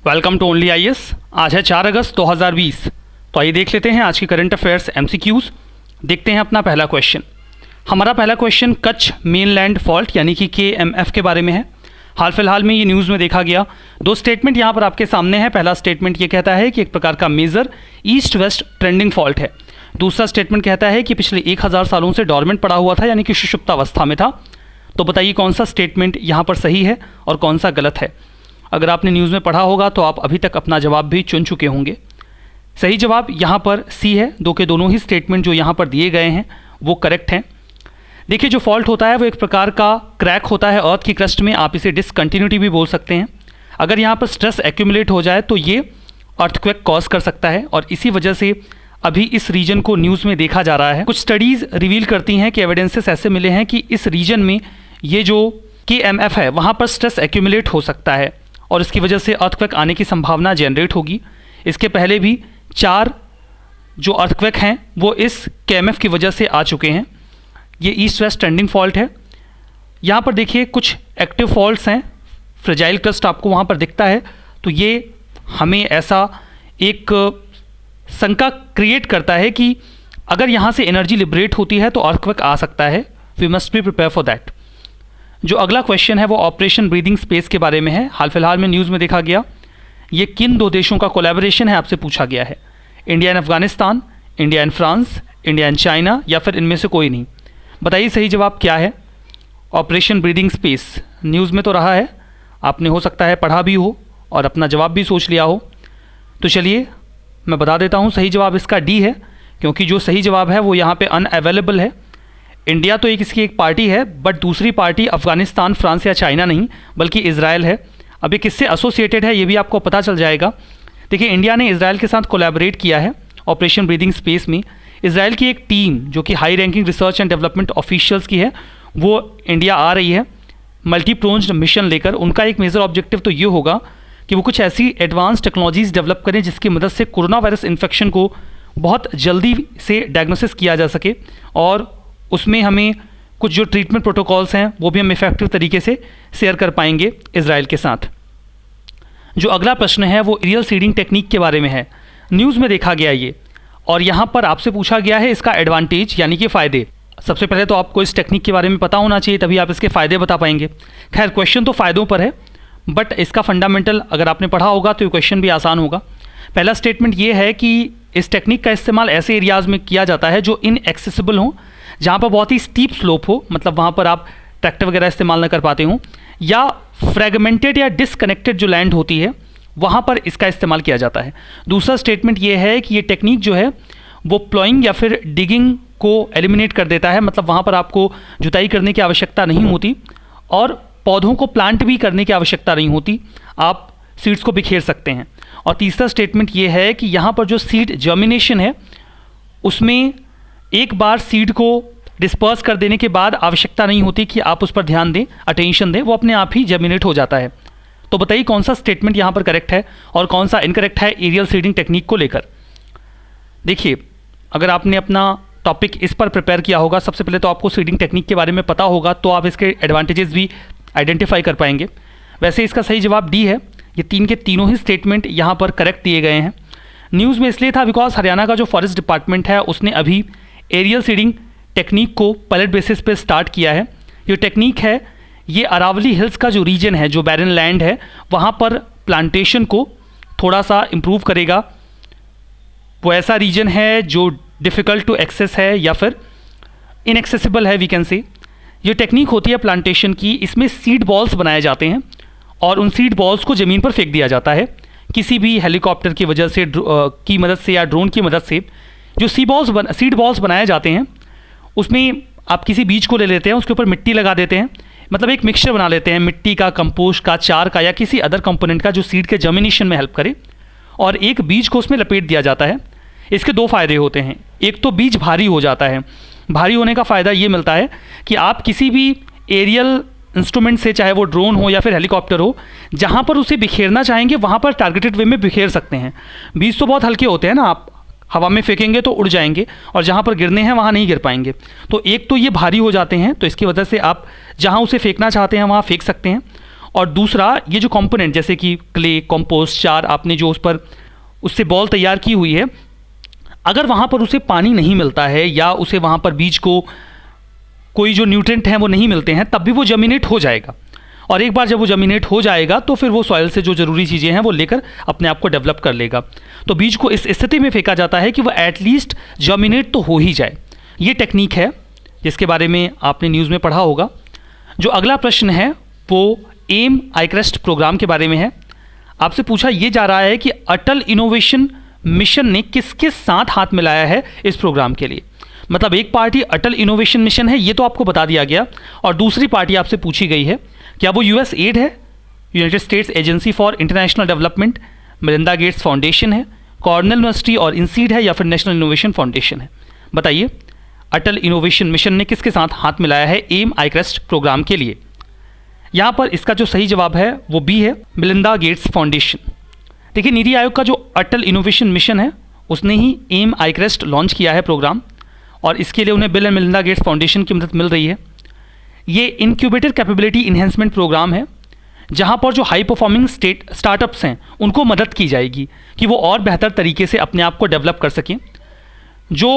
Welcome to only IAS. आज है 4 अगस्त 2020। तो आइए देख लेते हैं आज की करंट अफेयर्स एमसीक्यूज। देखते हैं अपना पहला क्वेश्चन। हमारा पहला क्वेश्चन कच्छ मेनलैंड फॉल्ट यानी कि KMF के बारे में है। हाल फिलहाल में ये न्यूज़ में देखा गया। दो स्टेटमेंट यहाँ पर आपके सामने है। पहला स्टेटमेंट ये कहता है कि एक प्रकार का major east west trending fault है। दूसरा स्टेटमेंट कहता है कि पिछले 1000 सालों से डॉर्मेंट पड़ा हुआ था यानी कि सुषुप्तावस्था में था। तो बताइए कौन सा स्टेटमेंट यहाँ पर सही है और कौन सा गलत है। अगर आपने न्यूज़ में पढ़ा होगा तो आप अभी तक अपना जवाब भी चुन चुके होंगे। सही जवाब यहाँ पर सी है। दो के दोनों ही स्टेटमेंट जो यहाँ पर दिए गए हैं वो करेक्ट हैं। देखिए, जो फॉल्ट होता है वो एक प्रकार का क्रैक होता है अर्थ की क्रस्ट में। आप इसे डिसकंटिन्यूटी भी बोल सकते हैं। अगर यहाँ पर स्ट्रेस एक्यूमुलेट हो जाए तो ये अर्थक्वेक कॉज कर सकता है और इसी वजह से अभी इस रीजन को न्यूज़ में देखा जा रहा है। कुछ स्टडीज़ रिवील करती हैं कि एविडेंसेस ऐसे मिले हैं कि इस रीजन में ये जो KMF है वहाँ पर स्ट्रेस एक्यूमुलेट हो सकता है और इसकी वजह से अर्थक्वेक आने की संभावना जनरेट होगी। इसके पहले भी 4 जो अर्थक्वेक हैं वो इस KMF की वजह से आ चुके हैं। ये ईस्ट वेस्ट ट्रेंडिंग फॉल्ट है। यहाँ पर देखिए कुछ एक्टिव फॉल्ट्स हैं। फ्रेजाइल क्रस्ट आपको वहाँ पर दिखता है। तो ये हमें ऐसा एक शंका क्रिएट करता है कि अगर यहाँ से एनर्जी लिबरेट होती है तो अर्थक्वेक आ सकता है। We must be prepare for that. जो अगला क्वेश्चन है वो ऑपरेशन ब्रीदिंग स्पेस के बारे में है। हाल फिलहाल में न्यूज़ में देखा गया। ये किन दो देशों का कोलैबोरेशन है आपसे पूछा गया है। India and Afghanistan, India and France, India and China या फिर इनमें से कोई नहीं। बताइए सही जवाब क्या है। ऑपरेशन ब्रीदिंग स्पेस न्यूज़ में तो रहा है, आपने हो सकता है पढ़ा भी हो और अपना जवाब भी सोच लिया हो। तो चलिए मैं बता देता हूँ, सही जवाब इसका डी है, क्योंकि जो सही जवाब है वो यहाँ पे अनअवेलेबल है। इंडिया तो इसकी एक पार्टी है, बट दूसरी पार्टी अफगानिस्तान, फ्रांस या चाइना नहीं बल्कि इजराइल है। अब ये किससे एसोसिएटेड है ये भी आपको पता चल जाएगा। देखिए, इंडिया ने इजराइल के साथ कोलैबोरेट किया है ऑपरेशन ब्रीदिंग स्पेस में। इजराइल की एक टीम जो कि high ranking research and development officials की है वो इंडिया आ रही है मल्टी प्रोन्ड मिशन लेकर। उनका एक मेजर ऑब्जेक्टिव तो ये होगा कि वो कुछ ऐसी एडवांस टेक्नोलॉजीज़ डेवलप करें जिसकी मदद से कोरोना वायरस इन्फेक्शन को बहुत जल्दी से डायग्नोसिस किया जा सके और उसमें हमें कुछ जो ट्रीटमेंट प्रोटोकॉल्स हैं वो भी हम इफेक्टिव तरीके से शेयर कर पाएंगे इजराइल के साथ। जो अगला प्रश्न है वो एरियल सीडिंग टेक्निक के बारे में है। न्यूज़ में देखा गया ये, और यहाँ पर आपसे पूछा गया है इसका एडवांटेज यानी कि फ़ायदे। सबसे पहले तो आपको इस टेक्निक के बारे में पता होना चाहिए, तभी आप इसके फ़ायदे बता पाएंगे। खैर, क्वेश्चन तो फ़ायदों पर है, बट इसका फंडामेंटल अगर आपने पढ़ा होगा तो ये क्वेश्चन भी आसान होगा। पहला स्टेटमेंट ये है कि इस टेक्निक का इस्तेमाल ऐसे एरियाज़ में किया जाता है जो इनएक्सेसिबल हों, जहाँ पर बहुत ही स्टीप स्लोप हो, मतलब वहाँ पर आप ट्रैक्टर वगैरह इस्तेमाल न कर पाते हों, या फ्रेगमेंटेड या डिसकनेक्टेड जो लैंड होती है वहाँ पर इसका इस्तेमाल किया जाता है। दूसरा स्टेटमेंट ये है कि ये टेक्निक जो है वो प्लॉइंग या फिर डिगिंग को एलिमिनेट कर देता है, मतलब वहाँ पर आपको जुताई करने की आवश्यकता नहीं होती और पौधों को प्लांट भी करने की आवश्यकता नहीं होती, आप सीड्स को बिखेर सकते हैं। और तीसरा स्टेटमेंट ये है कि यहाँ पर जो सीड जर्मिनेशन है उसमें एक बार सीड को डिस्पर्स कर देने के बाद आवश्यकता नहीं होती कि आप उस पर ध्यान दें, अटेंशन दें, वो अपने आप ही जर्मिनेट हो जाता है। तो बताइए कौन सा स्टेटमेंट यहाँ पर करेक्ट है और कौन सा इनकरेक्ट है एरियल सीडिंग टेक्निक को लेकर। देखिए, अगर आपने अपना टॉपिक इस पर प्रिपेयर किया होगा, सबसे पहले तो आपको सीडिंग टेक्निक के बारे में पता होगा, तो आप इसके एडवांटेजेस भी आइडेंटिफाई कर पाएंगे। वैसे इसका सही जवाब डी है। ये तीन के तीनों ही स्टेटमेंट यहाँ पर करेक्ट दिए गए हैं। न्यूज़ में इसलिए था बिकॉज हरियाणा का जो फॉरेस्ट डिपार्टमेंट है उसने अभी एरियल सीडिंग टेक्निक को पायलट बेसिस पे स्टार्ट किया है। ये टेक्निक है, ये अरावली हिल्स का जो रीजन है, जो बैरन लैंड है, वहाँ पर प्लांटेशन को थोड़ा सा इम्प्रूव करेगा। वो ऐसा रीजन है जो डिफ़िकल्ट टू एक्सेस है या फिर इनएक्सेसिबल है, वी कैन से। ये टेक्निक होती है प्लांटेशन की। इसमें सीड बॉल्स बनाए जाते हैं और उन सीड बॉल्स को ज़मीन पर फेंक दिया जाता है किसी भी हेलीकॉप्टर की वजह से की मदद से या ड्रोन की मदद से। जो सीड बॉल्स बनाए जाते हैं उसमें आप किसी बीज को ले लेते हैं, उसके ऊपर मिट्टी लगा देते हैं, मतलब एक मिक्सचर बना लेते हैं मिट्टी का, कंपोस्ट का, चार का या किसी अदर कंपोनेंट का जो सीड के जर्मिनेशन में हेल्प करे, और एक बीज को उसमें लपेट दिया जाता है। इसके दो फ़ायदे होते हैं। एक तो बीज भारी हो जाता है। भारी होने का फ़ायदा ये मिलता है कि आप किसी भी एरियल इंस्ट्रूमेंट से, चाहे वो ड्रोन हो या फिर हेलीकॉप्टर हो, जहाँ पर उसे बिखेरना चाहेंगे वहाँ पर टारगेटेड वे में बिखेर सकते हैं। बीज तो बहुत हल्के होते हैं ना, आप हवा में फेंकेंगे तो उड़ जाएंगे और जहाँ पर गिरने हैं वहाँ नहीं गिर पाएंगे। तो एक तो ये भारी हो जाते हैं, तो इसकी वजह से आप जहाँ उसे फेंकना चाहते हैं वहाँ फेंक सकते हैं। और दूसरा ये जो कंपोनेंट जैसे कि क्ले, कंपोस्ट, चार आपने जो उस पर उससे बॉल तैयार की हुई है, अगर वहाँ पर उसे पानी नहीं मिलता है या उसे वहाँ पर बीज को कोई जो न्यूट्रिएंट हैं वो नहीं मिलते हैं, तब भी वो जर्मिनेट हो जाएगा। और एक बार जब वो जर्मिनेट हो जाएगा तो फिर वो सॉइल से जो ज़रूरी चीज़ें हैं वो लेकर अपने आप को डेवलप कर लेगा। तो बीज को इस स्थिति में फेंका जाता है कि वह एटलीस्ट जर्मिनेट तो हो ही जाए। ये टेक्निक है जिसके बारे में आपने न्यूज़ में पढ़ा होगा। जो अगला प्रश्न है वो एम आईक्रेस्ट प्रोग्राम के बारे में है। आपसे पूछा ये जा रहा है कि अटल इनोवेशन मिशन ने किसके साथ हाथ मिलाया है इस प्रोग्राम के लिए। मतलब एक पार्टी अटल इनोवेशन मिशन है, ये तो आपको बता दिया गया, और दूसरी पार्टी आपसे पूछी गई है क्या वो यूएस एड है, United states agency for international development, Melinda Gates foundation है, कॉर्नेल यूनिवर्सिटी और इंसीड है, या फिर नेशनल इनोवेशन फाउंडेशन है। बताइए अटल इनोवेशन मिशन ने किसके साथ हाथ मिलाया है एम आईक्रेस्ट प्रोग्राम के लिए। यहाँ पर इसका जो सही जवाब है वो बी है, मेलिंडा गेट्स फाउंडेशन। देखिए नीति आयोग का जो अटल इनोवेशन मिशन है उसने ही एम आईक्रेस्ट लॉन्च किया है प्रोग्राम, और इसके लिए उन्हें bill and Melinda Gates foundation की मदद मिल रही है। ये इनक्यूबेटर कैपेबिलिटी इन्हेंसमेंट प्रोग्राम है जहाँ पर जो हाई परफॉर्मिंग स्टार्टअप्स हैं उनको मदद की जाएगी कि वो और बेहतर तरीके से अपने आप को डेवलप कर सकें। जो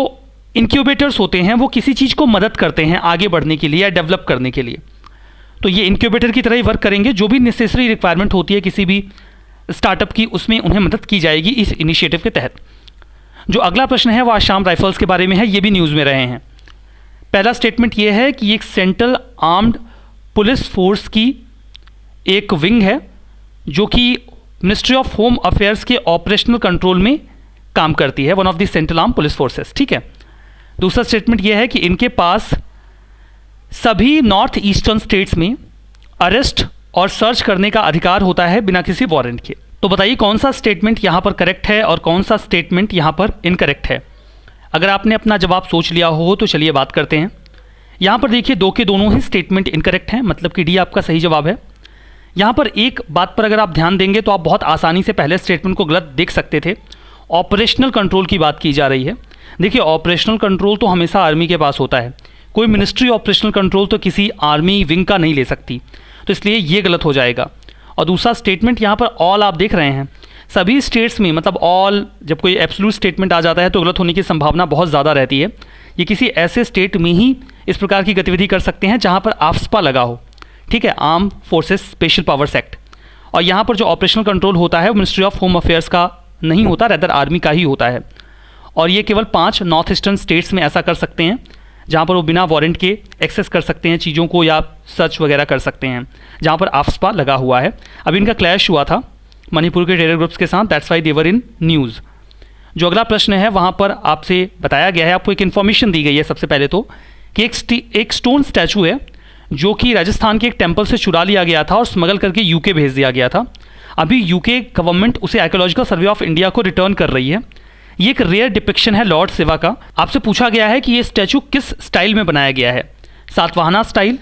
इनक्यूबेटर्स होते हैं वो किसी चीज़ को मदद करते हैं आगे बढ़ने के लिए या डेवलप करने के लिए, तो ये इनक्यूबेटर की तरह ही वर्क करेंगे। जो भी नेसेसरी रिक्वायरमेंट होती है किसी भी स्टार्टअप की, उसमें उन्हें मदद की जाएगी इस इनिशिएटिव के तहत। जो अगला प्रश्न है वो आसाम राइफल्स के बारे में है, ये भी न्यूज़ में रहे हैं। पहला स्टेटमेंट ये है कि एक सेंट्रल आर्म्ड पुलिस फोर्स की एक विंग है जो कि मिनिस्ट्री ऑफ होम अफेयर्स के ऑपरेशनल कंट्रोल में काम करती है, one of the central arm police forces, ठीक है। दूसरा स्टेटमेंट यह है कि इनके पास सभी नॉर्थ ईस्टर्न स्टेट्स में अरेस्ट और सर्च करने का अधिकार होता है बिना किसी वारंट के। तो बताइए कौन सा स्टेटमेंट यहाँ पर करेक्ट है और कौन सा स्टेटमेंट यहाँ पर इनकरेक्ट है। अगर आपने अपना जवाब सोच लिया हो तो चलिए बात करते हैं। यहाँ पर देखिए दो के दोनों ही स्टेटमेंट इनकरेक्ट हैं, मतलब कि डी आपका सही जवाब है। यहाँ पर एक बात पर अगर आप ध्यान देंगे तो आप बहुत आसानी से पहले स्टेटमेंट को गलत देख सकते थे। ऑपरेशनल कंट्रोल की बात की जा रही है। देखिए ऑपरेशनल कंट्रोल तो हमेशा आर्मी के पास होता है, कोई मिनिस्ट्री ऑपरेशनल कंट्रोल तो किसी आर्मी विंग का नहीं ले सकती, तो इसलिए ये गलत हो जाएगा। और दूसरा स्टेटमेंट यहाँ पर ऑल आप देख रहे हैं, सभी स्टेट्स में, मतलब ऑल जब कोई एब्सोल्यूट स्टेटमेंट आ जाता है तो गलत होने की संभावना बहुत ज़्यादा रहती है। ये किसी ऐसे स्टेट में ही इस प्रकार की गतिविधि कर सकते हैं जहाँ पर आफ्स्पा लगा हो, ठीक है, arm forces special powers act. और यहाँ पर जो ऑपरेशनल कंट्रोल होता है वो मिनिस्ट्री ऑफ होम अफेयर्स का नहीं होता, रेदर आर्मी का ही होता है। और ये केवल 5 नॉर्थ ईस्टर्न स्टेट्स में ऐसा कर सकते हैं जहाँ पर वो बिना वारंट के एक्सेस कर सकते हैं चीज़ों को या सर्च वगैरह कर सकते हैं, जहाँ पर आफ्स्पा लगा हुआ है। अभी इनका क्लैश हुआ था मणिपुर के टेरर ग्रुप्स के साथ, that's why they were in news. जो अगला प्रश्न है वहाँ पर आपसे बताया गया है, आपको एक इन्फॉर्मेशन दी गई है सबसे पहले तो, कि एक स्टोन स्टैचू है जो कि राजस्थान के एक टेम्पल से चुरा लिया गया था और स्मगल करके यूके भेज दिया गया था। अभी यूके गवर्नमेंट उसे आर्कियोलॉजिकल सर्वे ऑफ इंडिया को रिटर्न कर रही है। ये एक रेयर डिपिक्शन है लॉर्ड शिवा का। आपसे पूछा गया है कि ये स्टैचू किस स्टाइल में बनाया गया है, सातवाहना स्टाइल,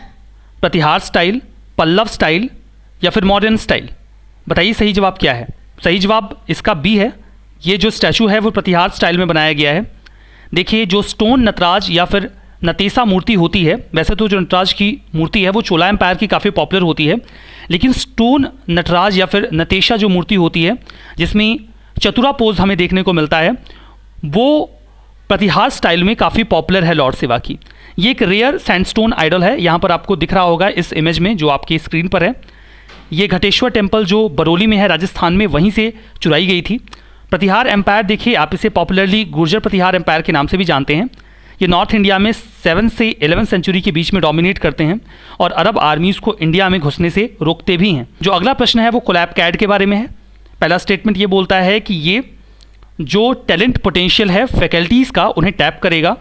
प्रतिहार स्टाइल, पल्लव स्टाइल या फिर मॉडर्न स्टाइल। बताइए सही जवाब क्या है। सही जवाब इसका बी है, ये जो स्टैचू है वो प्रतिहार स्टाइल में बनाया गया है। देखिए जो स्टोन नटराज या फिर नतेसा मूर्ति होती है, वैसे तो जो नटराज की मूर्ति है वो चोला एम्पायर की काफ़ी पॉपुलर होती है, लेकिन स्टोन नटराज या फिर नतेशा जो मूर्ति होती है जिसमें चतुरा पोज हमें देखने को मिलता है, वो प्रतिहार स्टाइल में काफ़ी पॉपुलर है लॉर्ड शिवा की। ये एक रेयर सैंडस्टोन आइडल है, यहाँ पर आपको दिख रहा होगा इस इमेज में जो आपकी स्क्रीन पर है। ये घटेश्वर टेम्पल जो बरौली में है राजस्थान में, वहीं से चुराई गई थी। प्रतिहार एम्पायर देखिए आप इसे पॉपुलरली गुर्जर प्रतिहार एम्पायर के नाम से भी जानते हैं। ये नॉर्थ इंडिया में 7 से 11 सेंचुरी के बीच में डोमिनेट करते हैं और अरब आर्मीज़ को इंडिया में घुसने से रोकते भी हैं। जो अगला प्रश्न है वो कोलैब कैड के बारे में है। पहला स्टेटमेंट ये बोलता है कि ये जो टैलेंट पोटेंशियल है फैकल्टीज़ का, उन्हें टैप करेगा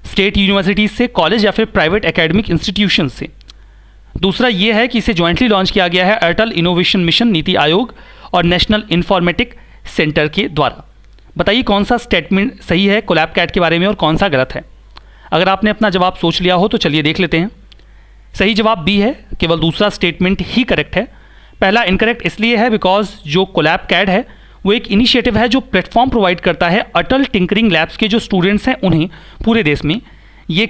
स्टेट यूनिवर्सिटीज़ से, कॉलेज या फिर प्राइवेट एकेडमिक इंस्टीट्यूशन से। दूसरा ये है कि इसे जॉइंटली लॉन्च किया गया है अटल इनोवेशन मिशन, नीति आयोग और नेशनल इन्फॉर्मेटिक सेंटर के द्वारा। बताइए कौन सा स्टेटमेंट सही है कोलैब कैट के बारे में और कौन सा गलत है। अगर आपने अपना जवाब सोच लिया हो तो चलिए देख लेते हैं। सही जवाब बी है, केवल दूसरा स्टेटमेंट ही करेक्ट है। पहला इनकरेक्ट इसलिए है बिकॉज जो कोलैब कैड है वो एक इनिशिएटिव है जो प्लेटफॉर्म प्रोवाइड करता है अटल टिंकरिंग लैब्स के जो स्टूडेंट्स हैं उन्हें पूरे देश में। ये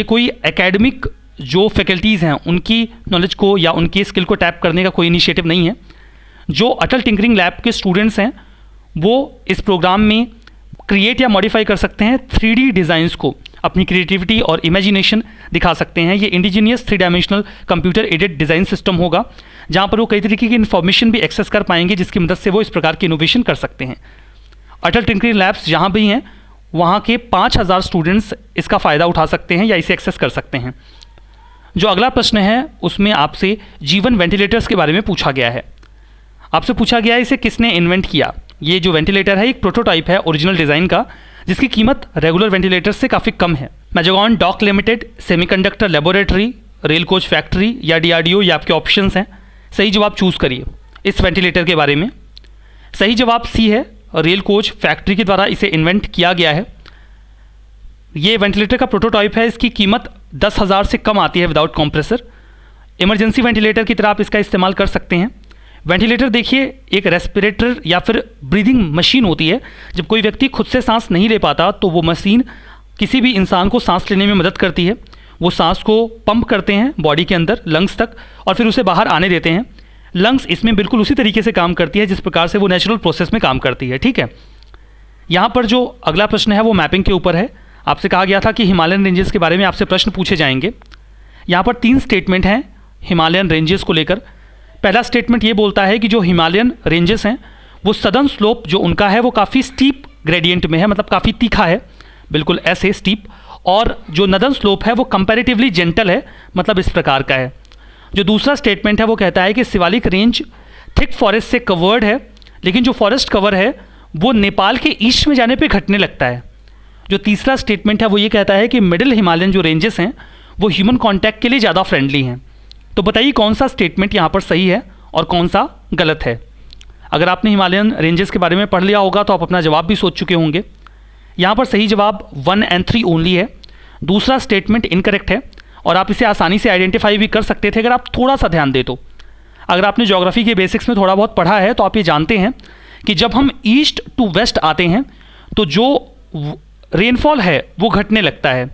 कोई एकेडमिक जो फैकल्टीज़ हैं उनकी नॉलेज को या उनकी स्किल को टैप करने का कोई इनिशिएटिव नहीं है। जो अटल टिंकरिंग लैब के स्टूडेंट्स हैं वो इस प्रोग्राम में क्रिएट या मॉडिफाई कर सकते हैं 3D डिज़ाइंस को, अपनी क्रिएटिविटी और इमेजिनेशन दिखा सकते हैं। ये indigenous 3 dimensional computer aided design system होगा जहाँ पर वो कई तरीके की इन्फॉर्मेशन भी एक्सेस कर पाएंगे, जिसकी मदद से वो इस प्रकार की इनोवेशन कर सकते हैं। अटल टिंकरिंग लैब्स जहाँ भी हैं वहाँ के 5000 स्टूडेंट्स इसका फ़ायदा उठा सकते हैं या इसे एक्सेस कर सकते हैं। जो अगला प्रश्न है उसमें आपसे जीवन वेंटिलेटर्स के बारे में पूछा गया है। आपसे पूछा गया है इसे किसने इन्वेंट किया। ये जो वेंटिलेटर है एक प्रोटोटाइप है ओरिजिनल डिज़ाइन का, जिसकी कीमत रेगुलर वेंटिलेटर्स से काफ़ी कम है। Mazagon dock limited, semiconductor laboratory, rail coach factory या DRDO, ये आपके ऑप्शंस हैं। सही जवाब चूज़ करिए इस वेंटिलेटर के बारे में। सही जवाब सी है, रेल कोच फैक्ट्री के द्वारा इसे इन्वेंट किया गया है। ये वेंटिलेटर का प्रोटोटाइप है, इसकी कीमत 10,000 से कम आती है विदाउट कंप्रेसर। इमरजेंसी वेंटिलेटर की तरह आप इसका इस्तेमाल कर सकते हैं। वेंटिलेटर देखिए एक रेस्पिरेटर या फिर ब्रीदिंग मशीन होती है। जब कोई व्यक्ति खुद से सांस नहीं ले पाता तो वो मशीन किसी भी इंसान को सांस लेने में मदद करती है। वो सांस को पंप करते हैं बॉडी के अंदर लंग्स तक और फिर उसे बाहर आने देते हैं। लंग्स इसमें बिल्कुल उसी तरीके से काम करती है जिस प्रकार से वो नेचुरल प्रोसेस में काम करती है। ठीक है, यहाँ पर जो अगला प्रश्न है वो मैपिंग के ऊपर है। आपसे कहा गया था कि हिमालयन रेंजेस के बारे में आपसे प्रश्न पूछे जाएंगे। यहाँ पर 3 स्टेटमेंट हैं हिमालयन रेंजेस को लेकर। पहला स्टेटमेंट ये बोलता है कि जो हिमालयन रेंजेस हैं वो सदर्न स्लोप जो उनका है वो काफ़ी स्टीप ग्रेडियंट में है, मतलब काफ़ी तीखा है, बिल्कुल ऐसे स्टीप। और जो नदर्न स्लोप है वो कंपैरेटिवली जेंटल है, मतलब इस प्रकार का है। जो दूसरा स्टेटमेंट है वो कहता है कि शिवालिक रेंज थिक फॉरेस्ट से कवर्ड है, लेकिन जो फॉरेस्ट कवर है वो नेपाल के ईस्ट में जाने पे घटने लगता है। जो तीसरा स्टेटमेंट है वो ये कहता है कि मिडिल हिमालयन जो रेंजेस हैं वो ह्यूमन कॉन्टैक्ट के लिए ज़्यादा फ्रेंडली हैं। तो बताइए कौन सा स्टेटमेंट यहाँ पर सही है और कौन सा गलत है। अगर आपने हिमालयन रेंजेस के बारे में पढ़ लिया होगा तो आप अपना जवाब भी सोच चुके होंगे। यहाँ पर सही जवाब 1 और 3 ओनली है। दूसरा स्टेटमेंट इनकरेक्ट है और आप इसे आसानी से आइडेंटिफाई भी कर सकते थे अगर आप थोड़ा सा ध्यान दे तो। अगर आपने ज्योग्राफी के बेसिक्स में थोड़ा बहुत पढ़ा है तो आप ये जानते हैं कि जब हम ईस्ट टू वेस्ट आते हैं तो जो रेनफॉल है वो घटने लगता है,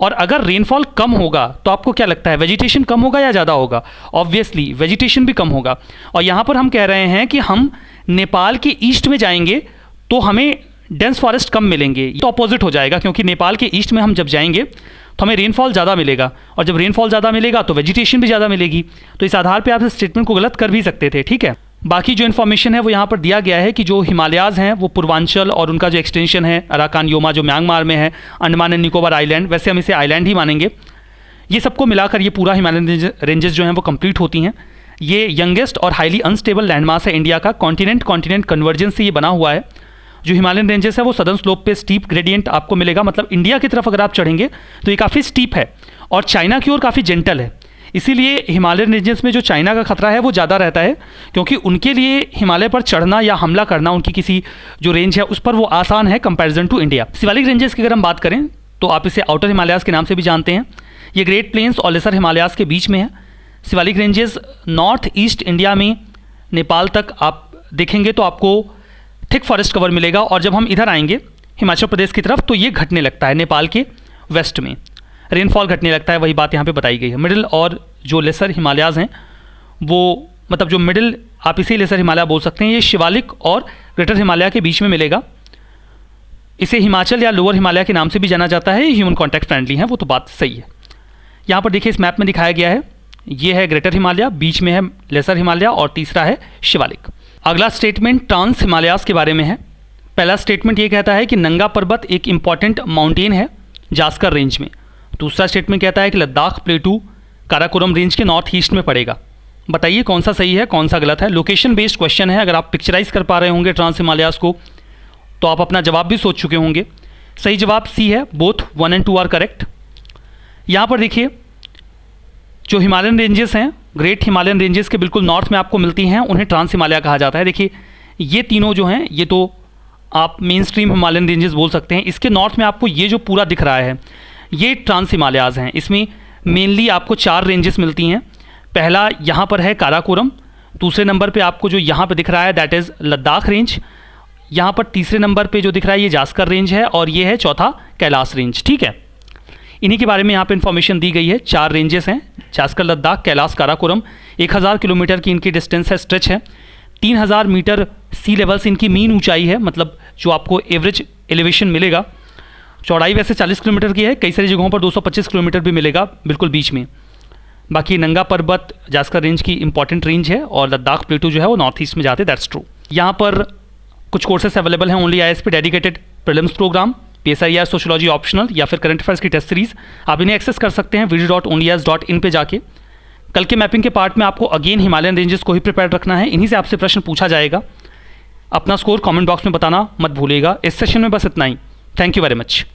और अगर रेनफॉल कम होगा तो आपको क्या लगता है वेजिटेशन कम होगा या ज़्यादा होगा? ऑब्वियसली वेजिटेशन भी कम होगा। और यहाँ पर हम कह रहे हैं कि हम नेपाल के ईस्ट में जाएंगे तो हमें डेंस फॉरेस्ट कम मिलेंगे, तो अपोजिट हो जाएगा, क्योंकि नेपाल के ईस्ट में हम जब जाएंगे तो हमें रेनफॉल ज़्यादा मिलेगा, और जब रेनफॉल ज़्यादा मिलेगा तो वेजिटेशन भी ज़्यादा मिलेगी। तो इस आधार पर आप इस स्टेटमेंट को गलत कर भी सकते थे। ठीक है, बाकी जो इन्फॉर्मेशन है वो यहाँ पर दिया गया है कि जो हिमालयाज़ हैं वो पूर्वांचल और उनका जो एक्सटेंशन है अराकान योमा जो म्यांमार में है, अंडमान एंड निकोबार आइलैंड, वैसे हम इसे आइलैंड ही मानेंगे, ये सबको मिलाकर ये पूरा हिमालयन रेंजेस जो हैं वो कंप्लीट होती हैं। ये यंगेस्ट और हाईली अनस्टेबल लैंडमास है इंडिया का। कॉन्टिनेंट कन्वर्जेंस से ये बना हुआ है। जो हिमालयन रेंजेस है वो सदर्न स्लोप पे स्टीप ग्रेडियंट आपको मिलेगा, मतलब इंडिया की तरफ अगर आप चढ़ेंगे तो ये काफ़ी स्टीप है, और चाइना की ओर काफ़ी जेंटल है। इसीलिए हिमालयन रेंजेस में जो चाइना का खतरा है वो ज़्यादा रहता है, क्योंकि उनके लिए हिमालय पर चढ़ना या हमला करना उनकी किसी जो रेंज है उस पर वो आसान है comparison to India. Shivalik ranges की अगर हम बात करें तो आप इसे आउटर हिमालयाज़ के नाम से भी जानते हैं। ये ग्रेट प्लेन्स और लेसर हिमालयाज़ के बीच में है। Shivalik ranges north east India में नेपाल तक आप देखेंगे तो आपको थिक फॉरेस्ट कवर मिलेगा, और जब हम इधर आएंगे हिमाचल प्रदेश की तरफ तो ये घटने लगता है। नेपाल के वेस्ट में रेनफॉल घटने लगता है, वही बात यहाँ पे बताई गई है। मिडिल और जो लेसर हिमालयाज़ हैं वो, मतलब जो मिडिल आप इसे लेसर हिमालय बोल सकते हैं, ये शिवालिक और ग्रेटर हिमालय के बीच में मिलेगा। इसे हिमाचल या लोअर हिमालय के नाम से भी जाना जाता है। ह्यूमन कॉन्टैक्ट फ्रेंडली है, वो तो बात सही है। यहाँ पर देखिए इस मैप में दिखाया गया है, ये है ग्रेटर हिमालय, बीच में है लेसर हिमालय और तीसरा है शिवालिक। अगला स्टेटमेंट ट्रांस हिमालयाज़ के बारे में है। पहला स्टेटमेंट ये कहता है कि नंगा पर्वत एक इंपॉर्टेंट माउंटेन है जास्कर रेंज में। दूसरा स्टेटमेंट कहता है कि लद्दाख प्लेटू काराकोरम रेंज के नॉर्थ ईस्ट में पड़ेगा। बताइए कौन सा सही है कौन सा गलत है। लोकेशन बेस्ड क्वेश्चन है, अगर आप पिक्चराइज कर पा रहे होंगे ट्रांस हिमालयाज़ को तो आप अपना जवाब भी सोच चुके होंगे। सही जवाब सी है, बोथ 1 और 2 आर करेक्ट। यहाँ पर देखिए जो हिमालयन रेंजेस हैं, ग्रेट हिमालयन रेंजेस के बिल्कुल नॉर्थ में आपको मिलती हैं, उन्हें ट्रांस हिमालय कहा जाता है। देखिए ये तीनों जो हैं ये तो आप मेन स्ट्रीम हिमालयन रेंजेस बोल सकते हैं। इसके नॉर्थ में आपको ये जो पूरा दिख रहा है ये ट्रांस हिमालयाज़ हैं। इसमें मेनली आपको 4 रेंजेस मिलती हैं। पहला यहाँ पर है काराकोरम, दूसरे नंबर पे आपको जो यहाँ पे दिख रहा है दैट इज़ लद्दाख रेंज, यहाँ पर तीसरे नंबर पे जो दिख रहा है ये जास्कर रेंज है, और ये है चौथा कैलाश रेंज। ठीक है, इन्हीं के बारे में यहाँ पे इन्फॉर्मेशन दी गई है। 4 रेंजेस हैं, जास्कर लद्दाख, कैलाश काराकोरम। 1000 किलोमीटर की इनकी डिस्टेंस है, स्ट्रेच है। 3000 मीटर सी लेवल से इनकी मीन ऊंचाई है, मतलब जो आपको एवरेज एलिवेशन मिलेगा। चौड़ाई वैसे 40 किलोमीटर की है, कई सारी जगहों पर 225 किलोमीटर भी मिलेगा बिल्कुल बीच में। बाकी नंगा पर्वत जास्कर रेंज की इंपॉर्टेंट रेंज है और लद्दाख प्लेटू जो है वो नॉर्थ ईस्ट में जाते हैं, दैट्स ट्रू। यहाँ पर कुछ कोर्सेस अवेलेबल हैं only ISP dedicated prelims programme, PSIR sociology optional या फिर करंट अफेयर्स की टेस्ट सीरीज। आप इन्हें एक्सेस कर सकते हैं video.onlyas.in पे जाके। कल के मैपिंग के पार्ट में आपको अगेन हिमालयन रेंजेस को ही प्रिपेयर रखना है, इन्हीं से आपसे प्रश्न पूछा जाएगा। अपना स्कोर कमेंट बॉक्स में बताना मत भूलिएगा। इस सेशन में बस इतना ही। Thank you very much.